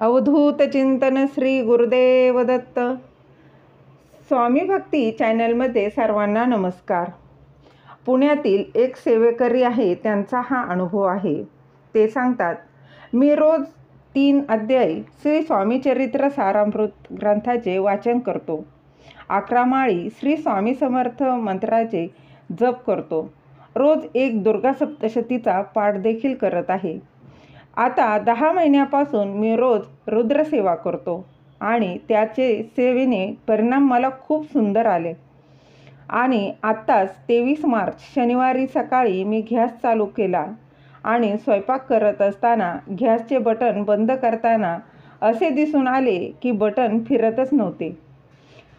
अवधूत चिंतन श्री गुरुदेव दत्त. स्वामी भक्ती चॅनलमध्ये सर्वांना नमस्कार. पुण्यातील एक सेवेकरी आहे, त्यांचा हा अनुभव आहे. ते सांगतात, मी रोज 3 अध्याय श्री स्वामी चरित्र सारामृत ग्रंथाचे वाचन करतो. 11 माळी श्री स्वामी समर्थ मंत्राचे जप करतो. रोज एक दुर्गा सप्तशतीचा पाठ देखील करत आहे. आता 10 महिन्यापासून मी रोज रुद्रसेवा करतो आणि त्याचे सेवेने परिणाम मला खूप सुंदर आले. आणि आत्ताच 23 मार्च शनिवारी सकाळी मी गॅस चालू केला आणि स्वयंपाक करत असताना गॅसचे बटन बंद करताना असे दिसून आले की बटन फिरतच नव्हते.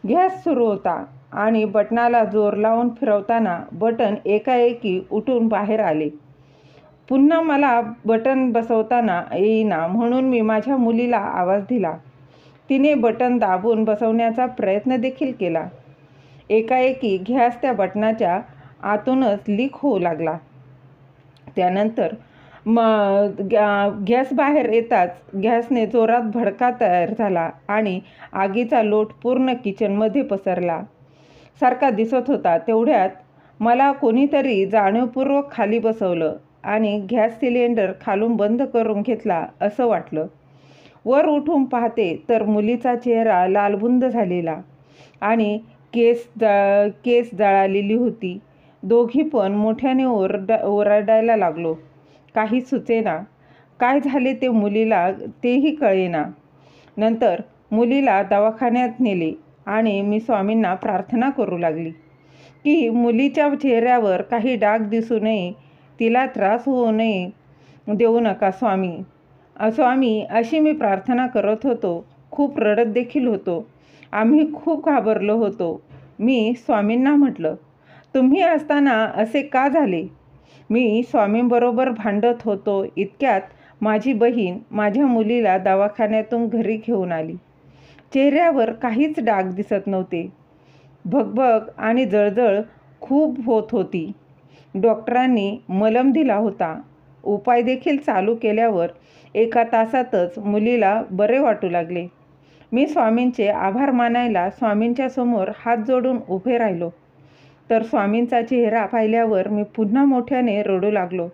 गॅस सुरू होता आणि बटनाला जोर लावून फिरवताना बटन एकाएकी उठून बाहेर आले. पुन्हा मला बटन बसवताना येईना म्हणून मी माझ्या मुलीला आवाज दिला. तिने बटन दाबून बसवण्याचा प्रयत्न देखील केला. एकाएकी गॅस त्या बटनाच्या आतूनच लीक होऊ लागला. त्यानंतर गॅस बाहेर येताच गॅसने जोरात भडका तयार झाला आणि आगीचा लोट पूर्ण किचनमध्ये पसरला सारखा दिसत होता. तेवढ्यात मला कोणीतरी जाणीवपूर्वक खाली बसवलं आणि गॅस सिलेंडर खालून बंद करून घेतला असं वाटलं. वर उठून पाहते तर मुलीचा चेहरा लालबुंद झालेला आणि केस जळालेली होती. दोघी पण मोठ्याने ओरडायला लागलो. काही सुचेना. काय झाले ते मुलीला तेही कळेना. नंतर मुलीला दवाखान्यात नेले आणि मी स्वामींना प्रार्थना करू लागली की मुलीच्या चेहऱ्यावर काही डाग दिसू नये, तिला त्रास होऊ नये देऊ नका स्वामी. अशी मी प्रार्थना करत होतो. खूप रडत देखील होतो. आम्ही खूप घाबरलो होतो. मी स्वामींना म्हटलं, तुम्ही असताना असे का झाले? मी स्वामींबरोबर भांडत होतो. इतक्यात माझी बहीण माझ्या मुलीला दवाखान्यातून घरी घेऊन आली. चेहऱ्यावर काहीच डाग दिसत नव्हते. भगभग आणि जळजळ खूप होत होती. डॉक्टरांनी मलम दिला होता. उपाय देखील चालू केल्यावर 1 तासातच मुलीला बरे वाटू लागले. मी स्वामींचे आभार मानायला स्वामींच्या समोर हात जोडून उभे राहिलो. तर स्वामींचा चेहरा पाहिल्यावर मी पुन्हा मोठ्याने रडू लागलो.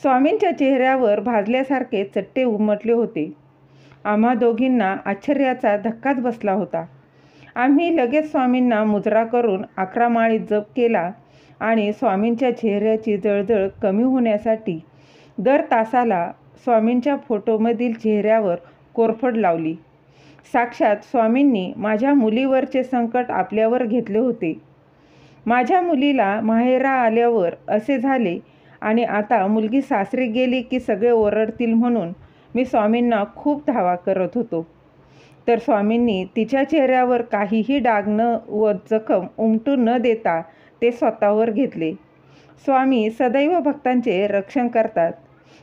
स्वामींच्या चेहऱ्यावर भाजल्यासारखे चट्टे उमटले होते. आम्हा दोघींना आश्चर्याचा धक्काच बसला होता. आम्ही लगेच स्वामींना मुजरा करून 11 माळी जप केला आणि स्वामींच्या चेहऱ्याची जळजळ कमी होण्यासाठी दर तासाला स्वामींच्या फोटोमधील चेहऱ्यावर कोरफड लावली. साक्षात स्वामींनी माझ्या मुलीवरचे संकट आपल्यावर घेतले होते. माझ्या मुलीला माहेरा आल्यावर असे झाले आणि आता मुलगी सासरी गेली की सगळे ओरडतील म्हणून मी स्वामींना खूप धावा करत होतो. तर स्वामींनी तिच्या चेहऱ्यावर काहीही डाग व जखम उमटू न देता ते स्वतःवर घेतले. स्वामी सदैव भक्तांचे रक्षण करतात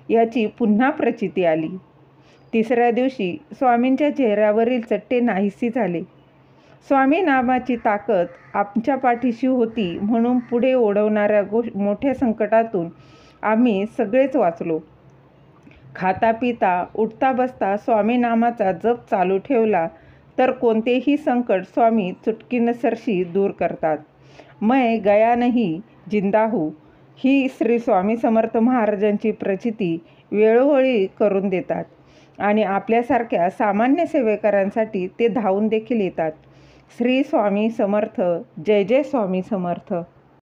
याची पुन्हा प्रचिती आली. 3ऱ्या दिवशी स्वामींच्या चेहऱ्यावरील चट्टे नाहीसे झाले. स्वामी नामाची ताकद आमच्या पाठीशी होती म्हणून पुढे ओढवणाऱ्या मोठ्या संकटातून आम्ही सगळेच वाचलो. खाता पिता उठता बसता स्वामी नामाचा जप चालू ठेवला तर कोणतेही संकट स्वामी चुटकीसरशी दूर करतात. मैं गया नहीं जिंदा हूँ ही श्री स्वामी समर्थ महाराजांची प्रचिती वेळोवेळी करून देतात आणि आपल्यासारख्या सामान्य सेवेकरांसाठी ते धावून देखील येतात. श्री स्वामी समर्थ. जय जय स्वामी समर्थ.